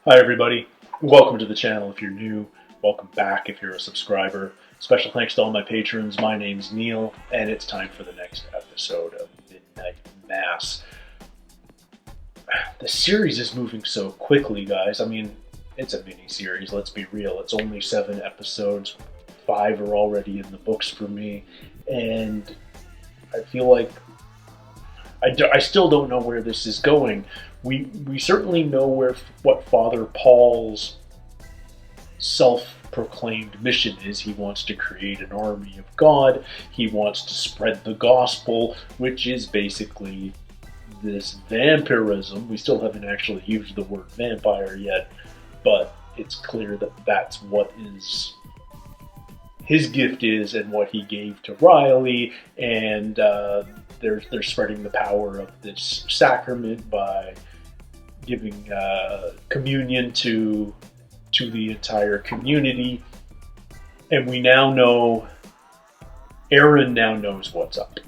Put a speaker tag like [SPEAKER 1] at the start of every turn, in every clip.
[SPEAKER 1] Hi everybody, welcome to the channel if you're new, welcome back if you're a subscriber. Special thanks to all my patrons. My name's Neil and it's time for the next episode of Midnight Mass. The series is moving so quickly, guys. I mean, it's a mini-series, let's be real. It's only 7 episodes, 5 are already in the books for me, and I feel like I still don't know where this is going. We certainly know what Father Paul's self-proclaimed mission is. He wants to create an army of God. He wants to spread the gospel, which is basically this vampirism. We still haven't actually used the word vampire yet, but it's clear that that's what his gift is and what he gave to Riley, and they're spreading the power of this sacrament by giving communion to the entire community. And we now know, Aaron now knows what's up.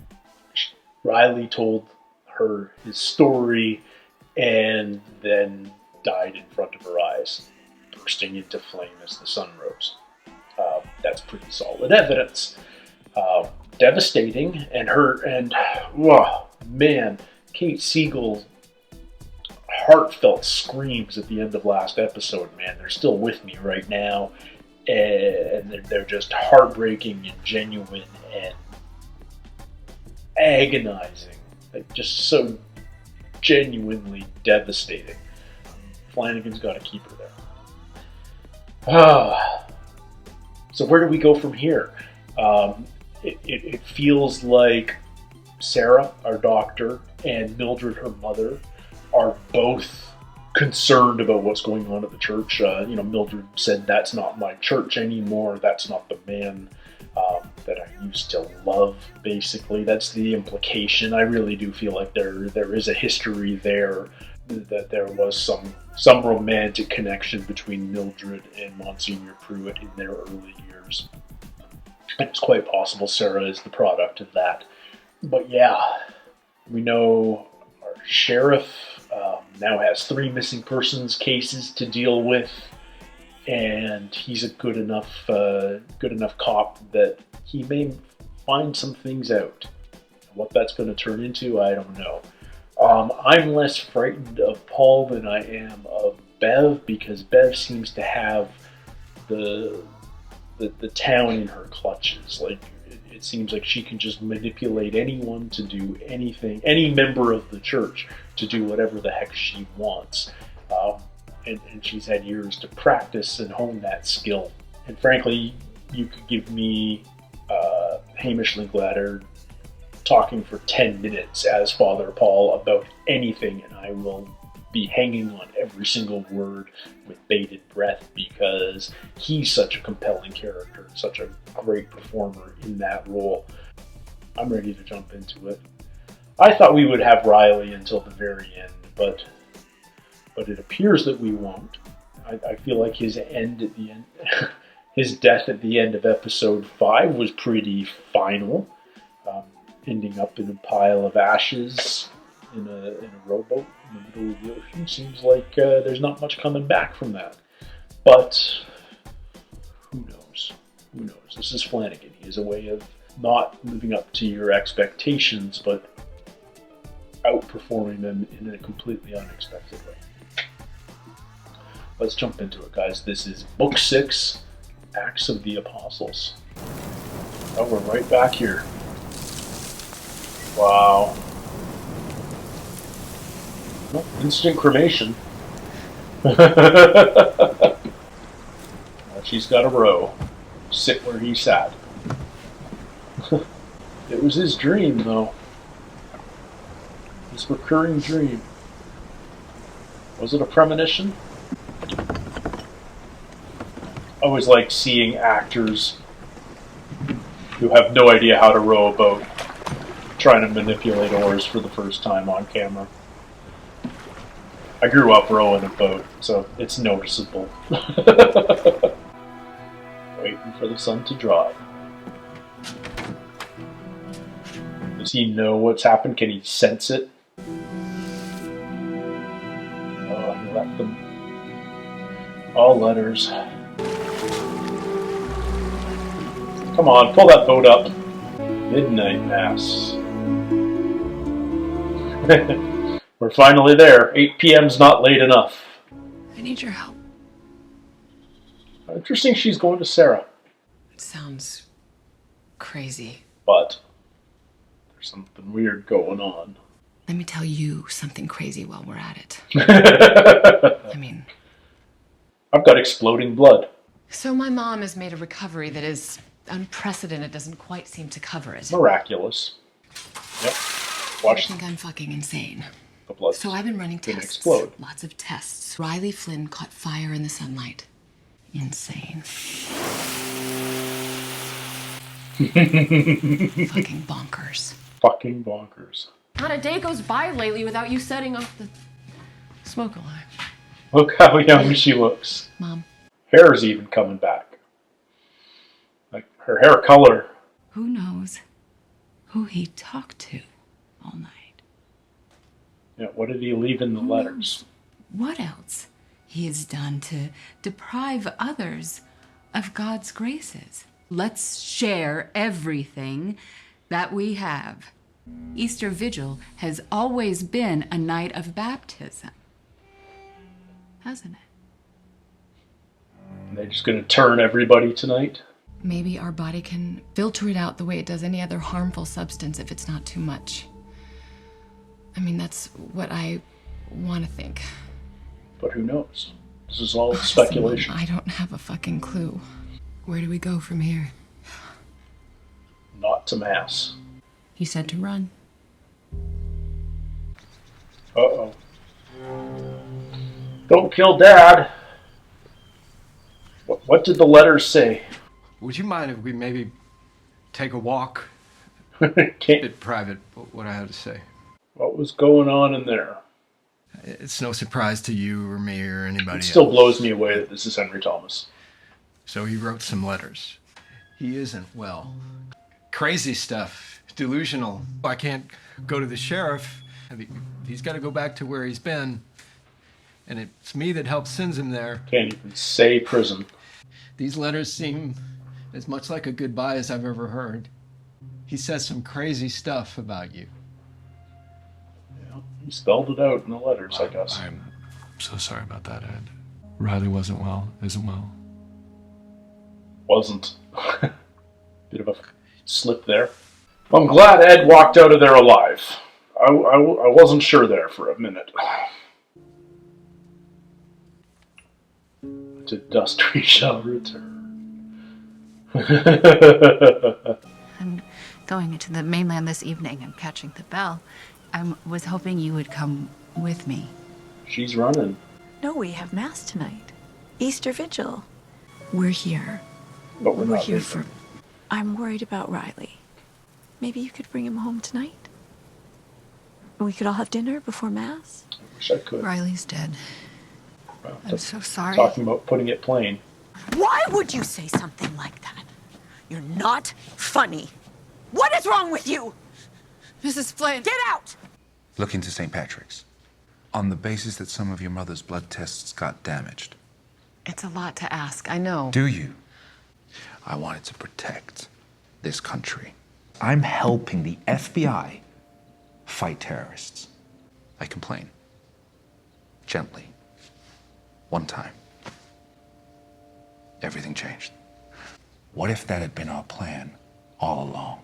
[SPEAKER 1] Riley told her his story and then died in front of her eyes, bursting into flame as the sun rose. That's pretty solid evidence. Devastating, and whoa, man, Kate Siegel's heartfelt screams at the end of last episode, man, they're still with me right now, and they're just heartbreaking and genuine and agonizing, like just so genuinely devastating. Flanagan's got to keep her there. So where do we go from here? It feels like Sarah, our doctor, and Mildred, her mother, are both concerned about what's going on at the church. Mildred said, "That's not my church anymore. That's not the man that I used to love." Basically, that's the implication. I really do feel like there is a history there, that there was some romantic connection between Mildred and Monsignor Pruitt in their early years. And it's quite possible Sarah is the product of that. But yeah, we know our sheriff now has 3 missing persons cases to deal with, and he's a good enough cop that he may find some things out. What that's going to turn into, I don't know. I'm less frightened of Paul than I am of Bev, because Bev seems to have the town in her clutches. Like, it seems like she can just manipulate anyone to do anything, any member of the church to do whatever the heck she wants. And she's had years to practice and hone that skill. And frankly, you could give me Hamish Linklater talking for 10 minutes as Father Paul about anything, and I will be hanging on every single word with bated breath, because he's such a compelling character, such a great performer in that role. I'm ready to jump into it. I thought we would have Riley until the very end, but it appears that we won't. I feel like his death at the end of episode 5 was pretty final. Ending up in a pile of ashes in a rowboat in the middle of the ocean. Seems like there's not much coming back from that. But who knows? Who knows? This is Flanagan. He has a way of not living up to your expectations, but outperforming them in a completely unexpected way. Let's jump into it, guys. This is Book 6, Acts of the Apostles. Oh, we're right back here. Wow. Well, instant cremation. She's got a row. Sit where he sat. It was his dream, though. His recurring dream. Was it a premonition? I always like seeing actors who have no idea how to row a boat trying to manipulate oars for the first time on camera. I grew up rowing a boat, so it's noticeable. Waiting for the sun to drop. Does he know what's happened? Can he sense it? Oh, he left them All letters. Come on, pull that boat up. Midnight Mass. We're finally there. 8 p.m.'s not late enough.
[SPEAKER 2] I need your help.
[SPEAKER 1] Interesting she's going to Sarah.
[SPEAKER 2] It sounds crazy.
[SPEAKER 1] But there's something weird going on.
[SPEAKER 2] Let me tell you something crazy while we're at it. I mean...
[SPEAKER 1] I've got exploding blood.
[SPEAKER 2] So my mom has made a recovery that is unprecedented, doesn't quite seem to cover it.
[SPEAKER 1] Miraculous. Yep.
[SPEAKER 2] I think I'm fucking insane.
[SPEAKER 1] The blood.
[SPEAKER 2] So I've been running tests.
[SPEAKER 1] Explode.
[SPEAKER 2] Lots of tests. Riley Flynn caught fire in the sunlight. Insane. Fucking bonkers.
[SPEAKER 1] Fucking bonkers.
[SPEAKER 2] Not a day goes by lately without you setting off the smoke alarm.
[SPEAKER 1] Look how young she looks.
[SPEAKER 2] Mom.
[SPEAKER 1] Hair's even coming back. Like her hair color.
[SPEAKER 2] Who knows who he talked to all night?
[SPEAKER 1] Yeah, what did he leave in the letters?
[SPEAKER 2] What else he has done to deprive others of God's graces? Let's share everything that we have. Easter Vigil has always been a night of baptism, hasn't it?
[SPEAKER 1] Are they just going to turn everybody tonight?
[SPEAKER 2] Maybe our body can filter it out the way it does any other harmful substance if it's not too much. I mean, that's what I want to think.
[SPEAKER 1] But who knows? This is all speculation.
[SPEAKER 2] I don't have a fucking clue. Where do we go from here?
[SPEAKER 1] Not to Mass.
[SPEAKER 2] He said to run.
[SPEAKER 1] Uh-oh. Don't kill Dad. What did the letters say?
[SPEAKER 3] Would you mind if we maybe take a walk?
[SPEAKER 1] Can't.
[SPEAKER 3] A bit private, what I have to say.
[SPEAKER 1] What was going on in there?
[SPEAKER 3] It's no surprise to you or me or anybody else.
[SPEAKER 1] It still blows me away that this is Henry Thomas.
[SPEAKER 3] So he wrote some letters. He isn't well. Crazy stuff. Delusional. I can't go to the sheriff. He's got to go back to where he's been. And it's me that helped sends him there.
[SPEAKER 1] Can't even say prison.
[SPEAKER 3] These letters seem as much like a goodbye as I've ever heard. He says some crazy stuff about you.
[SPEAKER 1] Yeah, he spelled it out in the letters, I guess.
[SPEAKER 4] I'm so sorry about that, Ed. Riley wasn't well, isn't well.
[SPEAKER 1] Wasn't. Bit of a slip there. I'm glad Ed walked out of there alive. I wasn't sure there for a minute. To dust we shall return.
[SPEAKER 5] I'm going to the mainland this evening and catching the bell. I was hoping you would come with me.
[SPEAKER 1] She's running.
[SPEAKER 6] No, we have Mass tonight. Easter Vigil.
[SPEAKER 5] We're here.
[SPEAKER 1] But we're not
[SPEAKER 5] here
[SPEAKER 1] leaving.
[SPEAKER 5] for...
[SPEAKER 6] I'm worried about Riley. Maybe you could bring him home tonight? We could all have dinner before Mass?
[SPEAKER 1] I wish I could.
[SPEAKER 5] Riley's dead.
[SPEAKER 1] Well,
[SPEAKER 5] I'm so sorry.
[SPEAKER 1] Talking about putting it plain.
[SPEAKER 6] Why would you say something like that? You're not funny. What is wrong with you?
[SPEAKER 2] Mrs. Flynn!
[SPEAKER 6] Get out!
[SPEAKER 7] Look into St. Patrick's. On the basis that some of your mother's blood tests got damaged.
[SPEAKER 2] It's a lot to ask, I know.
[SPEAKER 7] Do you? I wanted to protect this country. I'm helping the FBI fight terrorists. I complain. Gently. One time. Everything changed. What if that had been our plan all along?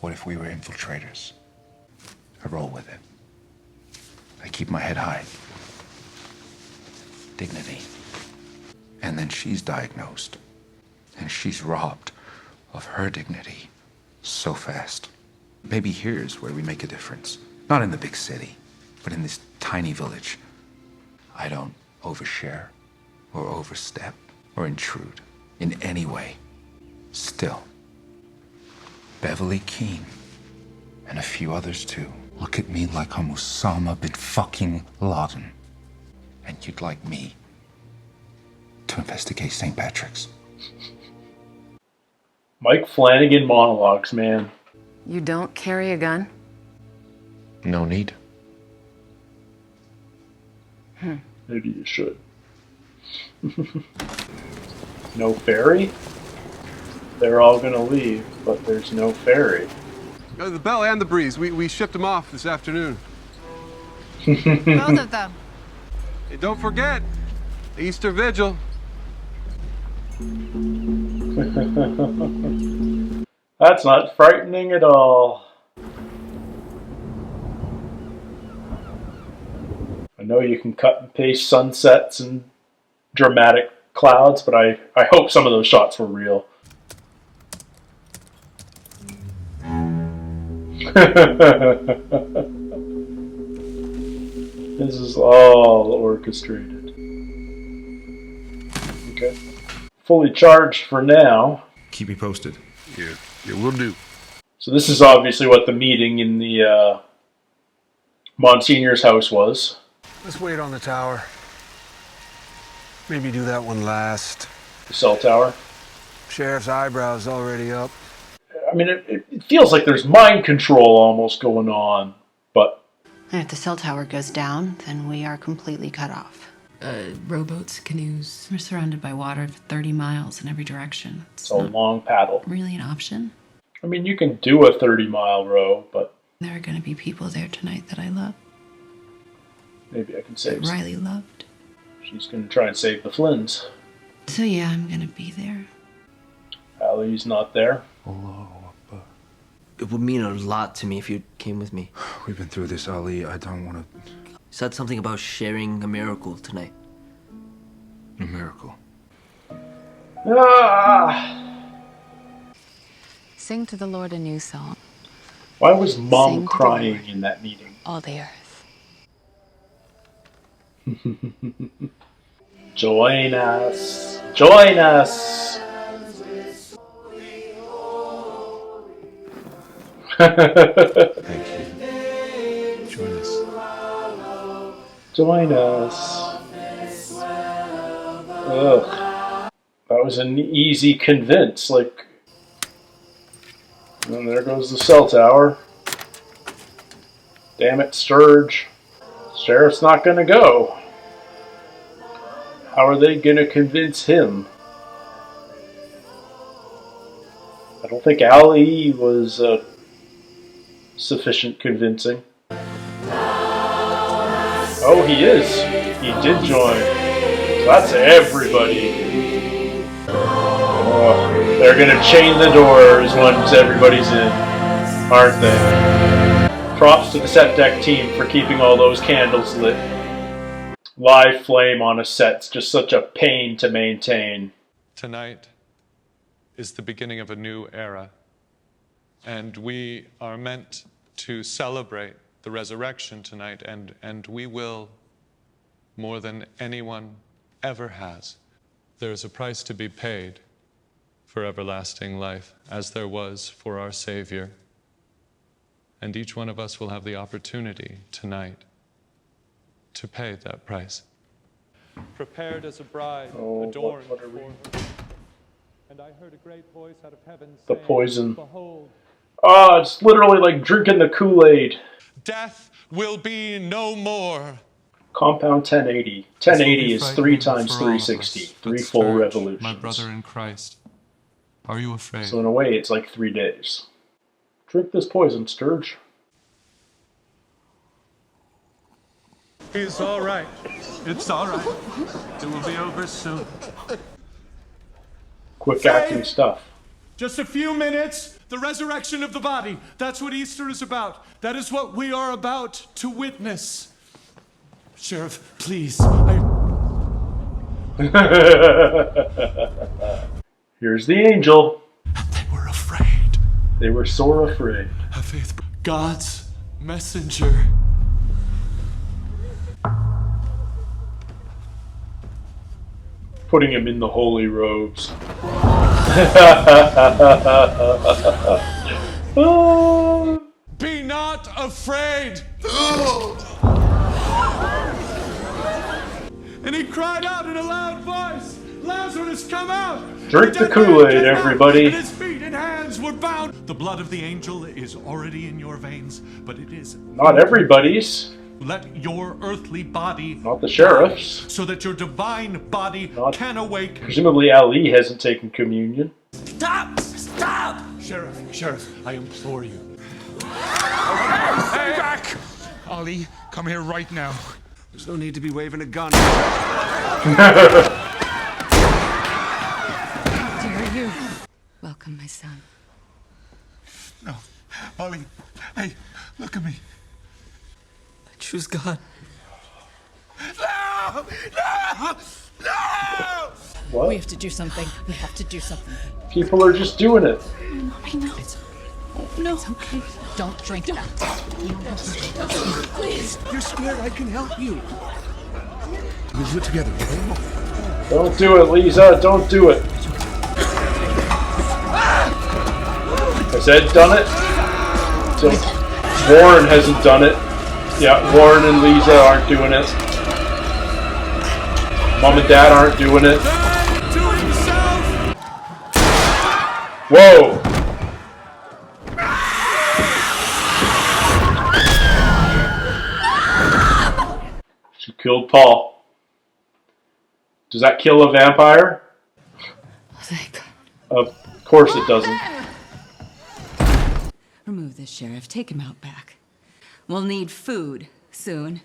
[SPEAKER 7] What if we were infiltrators? I roll with it. I keep my head high. Dignity. And then she's diagnosed. And she's robbed of her dignity so fast. Maybe here's where we make a difference. Not in the big city, but in this tiny village. I don't overshare or overstep or intrude in any way. Still, Beverly Keene and a few others too look at me like I'm Osama bin fucking Laden. And you'd like me to investigate St. Patrick's.
[SPEAKER 1] Mike Flanagan monologues, man.
[SPEAKER 2] You don't carry a gun?
[SPEAKER 4] No need.
[SPEAKER 1] Maybe you should. No ferry? They're all gonna leave, but there's no ferry.
[SPEAKER 8] The Bell and the Breeze. We shipped them off this afternoon.
[SPEAKER 5] Both of them.
[SPEAKER 8] Hey, don't forget, Easter Vigil.
[SPEAKER 1] That's not frightening at all. I know you can cut and paste sunsets and dramatic clouds, but I hope some of those shots were real. This is all orchestrated. Okay. Fully charged for now.
[SPEAKER 7] Keep me posted.
[SPEAKER 8] Yeah, we'll do.
[SPEAKER 1] So this is obviously what the meeting in the Monsignor's house was.
[SPEAKER 8] Let's wait on the tower. Maybe do that one last.
[SPEAKER 1] The cell tower.
[SPEAKER 8] Sheriff's eyebrows already up.
[SPEAKER 1] I mean, it feels like there's mind control almost going on, but...
[SPEAKER 5] And if the cell tower goes down, then we are completely cut off.
[SPEAKER 2] Rowboats, canoes.
[SPEAKER 5] We're surrounded by water 30 miles in every direction.
[SPEAKER 1] It's a long paddle.
[SPEAKER 5] Really an option.
[SPEAKER 1] I mean, you can do a 30-mile row, but...
[SPEAKER 5] There are going to be people there tonight that I love.
[SPEAKER 1] Maybe I can save
[SPEAKER 5] That
[SPEAKER 1] some.
[SPEAKER 5] Riley loved.
[SPEAKER 1] She's going to try and save the Flynns.
[SPEAKER 5] So yeah, I'm going to be there.
[SPEAKER 1] Allie's not there.
[SPEAKER 9] It would mean a lot to me if you came with me.
[SPEAKER 7] We've been through this, Ali. I don't want to...
[SPEAKER 9] You said something about sharing a miracle tonight.
[SPEAKER 7] A miracle.
[SPEAKER 1] Ah!
[SPEAKER 5] Sing to the Lord a new song,
[SPEAKER 1] Why was Mom
[SPEAKER 5] Sing to the
[SPEAKER 1] crying
[SPEAKER 5] Lord.
[SPEAKER 1] in that meeting?
[SPEAKER 5] all the earth.
[SPEAKER 1] Join us. Join us.
[SPEAKER 7] Thank you.
[SPEAKER 4] Join us.
[SPEAKER 1] Join us. Ugh. That was an easy convince. Like, and there goes the cell tower. Damn it, Sturge. Sheriff's not gonna go. How are they gonna convince him? I don't think Ali was sufficient convincing. Oh, he is. He did join. So that's everybody. Oh, they're gonna chain the doors once everybody's in, aren't they? Props to the set deck team for keeping all those candles lit. Live flame on a set's just such a pain to maintain.
[SPEAKER 4] Tonight is the beginning of a new era, and we are meant to celebrate the resurrection tonight, and we will more than anyone ever has. There is a price to be paid for everlasting life, as there was for our Savior. And each one of us will have the opportunity tonight to pay that price. Prepared as a bride, adorned
[SPEAKER 1] what are we?
[SPEAKER 4] for her. And I heard a great voice out of heaven
[SPEAKER 1] The
[SPEAKER 4] saying,
[SPEAKER 1] poison.
[SPEAKER 4] Behold,
[SPEAKER 1] Oh, it's literally like drinking the Kool-Aid.
[SPEAKER 4] death will be no more.
[SPEAKER 1] Compound 1080. 1080 is 3 times 360. 3 full revolutions.
[SPEAKER 4] My brother in Christ, are you afraid?
[SPEAKER 1] So in a way, it's like 3 days. Drink this poison, Sturge.
[SPEAKER 4] It's all right. It's all right. It will be over soon.
[SPEAKER 1] Quick acting stuff.
[SPEAKER 4] Just a few minutes, the resurrection of the body. That's what Easter is about. That is what we are about to witness. Sheriff, please.
[SPEAKER 1] Here's the angel.
[SPEAKER 4] They were afraid.
[SPEAKER 1] They were sore afraid.
[SPEAKER 4] Have faith. God's messenger.
[SPEAKER 1] Putting him in the holy robes.
[SPEAKER 4] Be not afraid. And he cried out in a loud voice, Lazarus, come out!
[SPEAKER 1] Drink the
[SPEAKER 4] dead
[SPEAKER 1] Kool-Aid,
[SPEAKER 4] man came out,
[SPEAKER 1] everybody.
[SPEAKER 4] And his feet and hands were bound. The blood of the angel is already in your veins, but it is
[SPEAKER 1] Not everybody's.
[SPEAKER 10] Let your earthly body
[SPEAKER 1] Not the sheriff's.
[SPEAKER 10] so that your divine body can awake.
[SPEAKER 1] Presumably Ali hasn't taken communion.
[SPEAKER 10] Stop! Stop! Sheriff, I implore you. Hey, back!
[SPEAKER 11] Ali, come here right now.
[SPEAKER 8] There's no need to be waving a gun.
[SPEAKER 2] Dare you? Welcome, my son.
[SPEAKER 11] No, Ali, hey, look at me.
[SPEAKER 9] I choose God.
[SPEAKER 11] No! No! No!
[SPEAKER 1] What?
[SPEAKER 12] We have to do something. We have to do something.
[SPEAKER 1] People are just doing it.
[SPEAKER 12] Mommy, no. No. It's okay. Don't drink that. Please.
[SPEAKER 8] You're scared. I can help you. We'll do it together, okay?
[SPEAKER 1] Don't do it, Lisa. Don't do it. Has Ed done it? So Warren hasn't done it. Yeah, Warren and Lisa aren't doing it. Mom and Dad aren't doing it. Whoa! She killed Paul. Does that kill a vampire?
[SPEAKER 2] Thank God.
[SPEAKER 1] Of course it doesn't.
[SPEAKER 2] Remove this, Sheriff. Take him out back. We'll need food soon.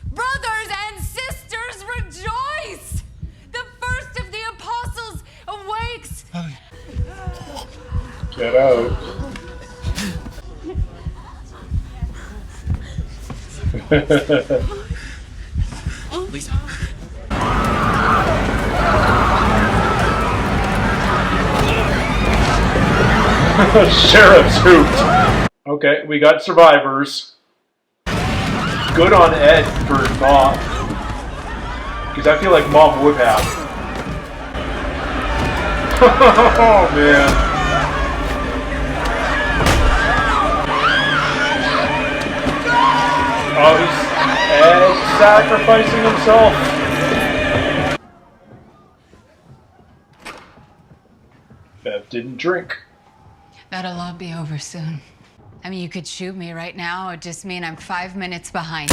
[SPEAKER 2] Brothers and sisters, rejoice! The first of the apostles awakes!
[SPEAKER 1] Get out.
[SPEAKER 9] Lisa.
[SPEAKER 1] Sheriff's hoot. Okay, we got survivors. Good on Ed for not. Because I feel like Mom would have. Oh, man. Oh, he's Ed sacrificing himself. Bev didn't drink.
[SPEAKER 2] That'll all be over soon. I mean, you could shoot me right now. It would just mean I'm 5 minutes behind.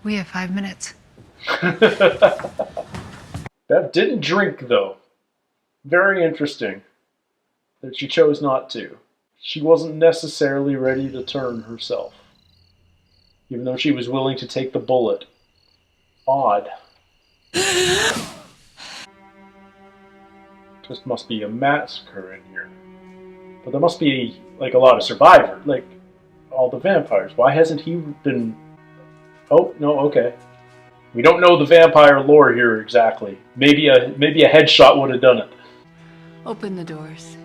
[SPEAKER 5] We have 5 minutes.
[SPEAKER 1] Bev didn't drink, though. Very interesting that she chose not to. She wasn't necessarily ready to turn herself, even though she was willing to take the bullet. Odd. Just must be a massacre in here. But there must be, like, a lot of survivors, like, all the vampires. Why hasn't he been... Oh, no, okay. We don't know the vampire lore here exactly. Maybe a headshot would have done it.
[SPEAKER 2] Open the doors.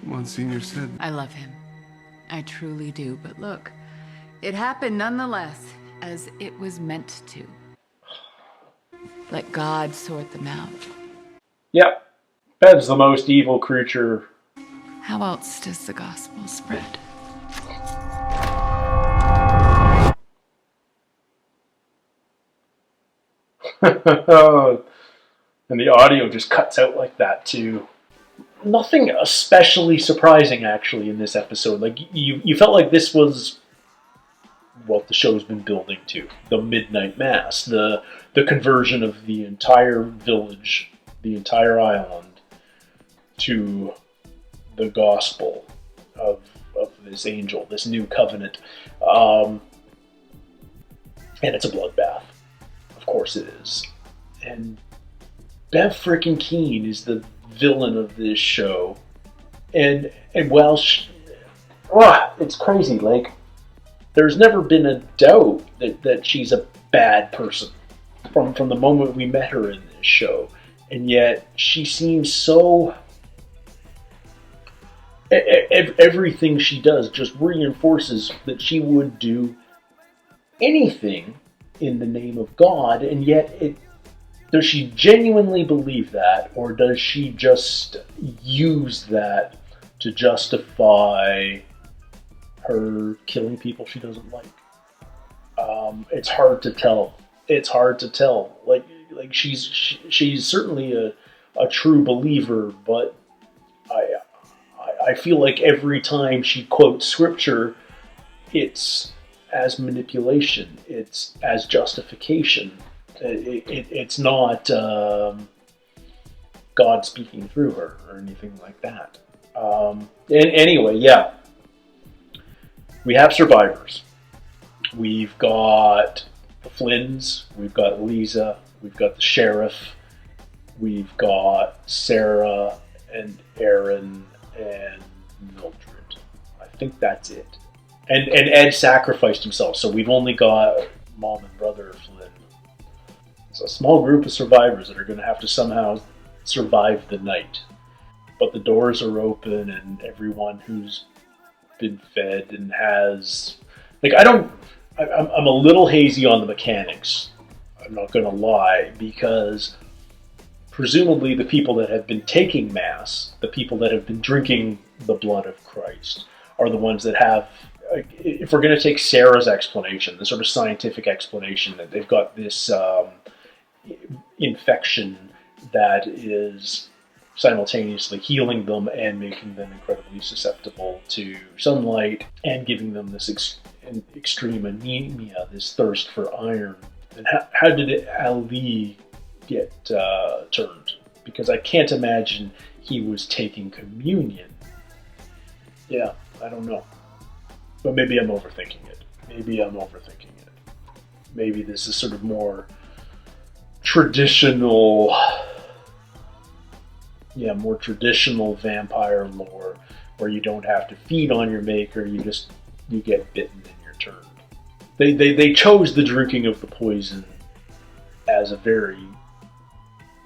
[SPEAKER 8] Monsignor said...
[SPEAKER 2] I love him. I truly do. But look, it happened nonetheless, as it was meant to. Let God sort them out.
[SPEAKER 1] Yep. Bev's the most evil creature.
[SPEAKER 2] How else does the gospel spread?
[SPEAKER 1] And the audio just cuts out like that too. Nothing especially surprising actually in this episode. Like you felt like this was what the show's been building to. The midnight mass, the conversion of the entire village, the entire island to the gospel of this angel, this new covenant. And it's a bloodbath. Of course it is. And Bev freaking Keane is the villain of this show. And well, it's crazy. Like, there's never been a doubt that she's a bad person from the moment we met her in this show. And yet, she seems so... Everything she does just reinforces that she would do anything in the name of God, and yet does she genuinely believe that, or does she just use that to justify her killing people she doesn't like? It's hard to tell. It's hard to tell. Like she's certainly a true believer, but I feel like every time she quotes scripture, it's as manipulation, it's as justification. It's not God speaking through her or anything like that. And anyway, yeah, we have survivors. We've got the Flynns, we've got Lisa, we've got the sheriff, we've got Sarah and Aaron and Mildred. I think that's it. And Ed sacrificed himself, so we've only got mom and brother Flynn. It's a small group of survivors that are going to have to somehow survive the night. But the doors are open, and everyone who's been fed and has... Like, I'm a little hazy on the mechanics. I'm not going to lie, because presumably the people that have been taking Mass, the people that have been drinking the blood of Christ, are the ones that have... If we're going to take Sarah's explanation, the sort of scientific explanation that they've got this infection that is simultaneously healing them and making them incredibly susceptible to sunlight and giving them this extreme anemia, this thirst for iron. And how did Ali get turned? Because I can't imagine he was taking communion. Yeah, I don't know. But maybe I'm overthinking it. Maybe this is sort of more traditional vampire lore, where you don't have to feed on your maker, you get bitten and you're turned. They chose the drinking of the poison as a very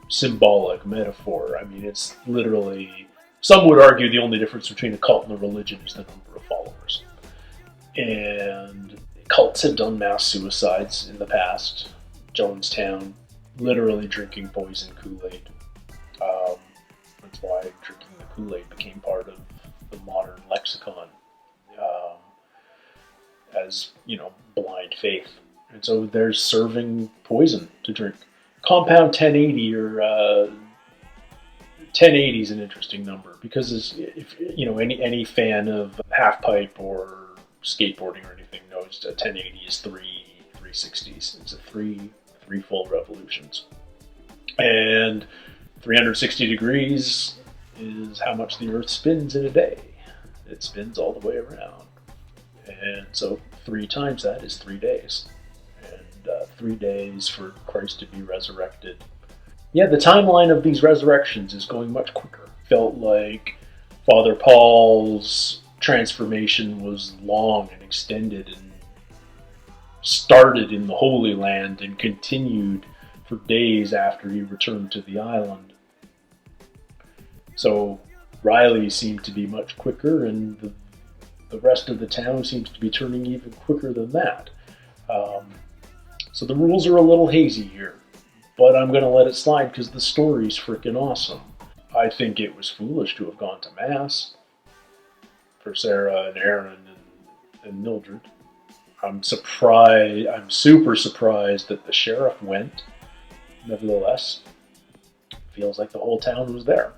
[SPEAKER 1] symbolic metaphor. I mean, it's literally... Some would argue the only difference between a cult and a religion is the number of followers. And cults have done mass suicides in the past. Jonestown, literally drinking poison Kool-Aid. That's why drinking the Kool-Aid became part of the modern lexicon as, blind faith. And so they're serving poison to drink. Compound 1080 or 1080 is an interesting number, because if any fan of half pipe or skateboarding or anything knows that 1080 is 360s. It's three full revolutions. And 360 degrees is how much the Earth spins in a day. It spins all the way around. And so 3 times that is 3 days. And 3 days for Christ to be resurrected. Yeah, the timeline of these resurrections is going much quicker. Felt like Father Paul's transformation was long and extended and started in the Holy Land and continued for days after he returned to the island. So Riley seemed to be much quicker, and the rest of the town seems to be turning even quicker than that. So the rules are a little hazy here, but I'm going to let it slide because the story's freaking awesome. I think it was foolish to have gone to Mass for Sarah and Aaron and Mildred. I'm super surprised that the sheriff went. Nevertheless, feels like the whole town was there.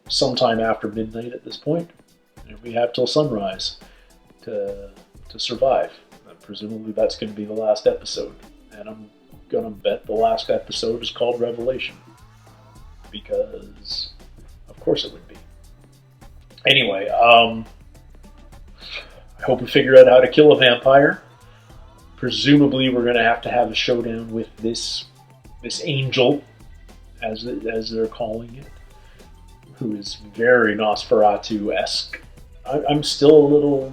[SPEAKER 1] Sometime after midnight at this point, and we have till sunrise to survive. And presumably that's going to be the last episode, and I'm going to bet the last episode is called Revelation, because of course it would be. Anyway, I hope we figure out how to kill a vampire. Presumably we're going to have a showdown with this angel, as they're calling it, who is very Nosferatu-esque. I'm still a little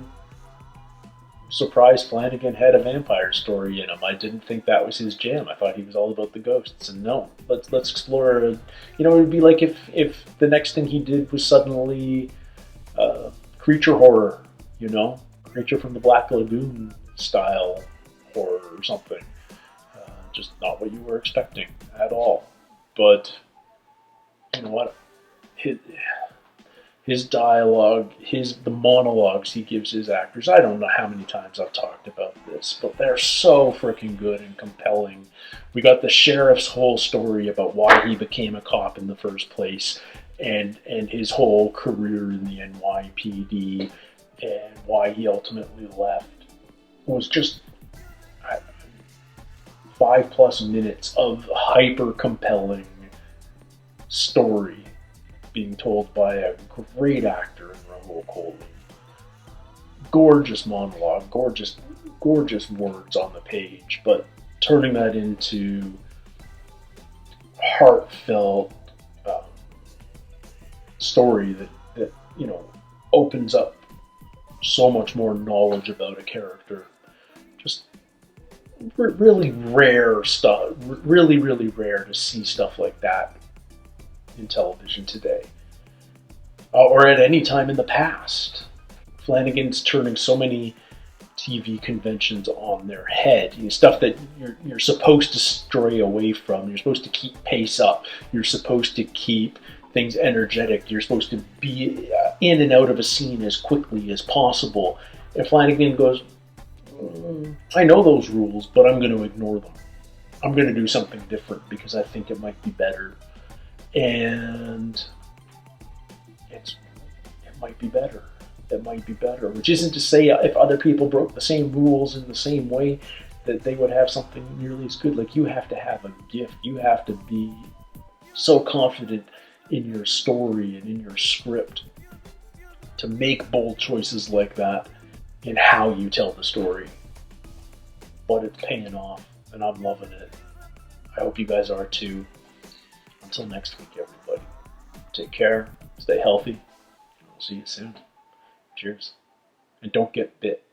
[SPEAKER 1] surprised Flanagan had a vampire story in him. I didn't think that was his jam. I thought he was all about the ghosts. And no, let's explore. It would be like if the next thing he did was suddenly creature horror. Creature from the Black Lagoon style horror or something. Just not what you were expecting at all. But you know what? His dialogue, the monologues he gives his actors, I don't know how many times I've talked about this, but they're so freaking good and compelling. We got the sheriff's whole story about why he became a cop in the first place, and his whole career in the NYPD and why he ultimately left was just 5+ minutes of hyper compelling story being told by a great actor in Rahul Kohli. Gorgeous monologue, gorgeous words on the page, but turning that into heartfelt story that opens up so much more knowledge about a character. Just really rare stuff. Really rare to see stuff like that in television today, or at any time in the past. Flanagan's turning so many TV conventions on their head. Stuff that you're supposed to stray away from. You're supposed to keep pace up. You're supposed to keep things energetic. You're supposed to be in and out of a scene as quickly as possible. And Flanagan goes, I know those rules, but I'm going to ignore them. I'm going to do something different because I think it might be better. And it might be better. It might be better. Which isn't to say if other people broke the same rules in the same way that they would have something nearly as good. Like, you have to have a gift. You have to be so confident in your story and in your script to make bold choices like that in how you tell the story. But it's paying off, and I'm loving it. I hope you guys are too. Until next week, everybody. Take care. Stay healthy. We'll see you soon. Cheers. And don't get bit.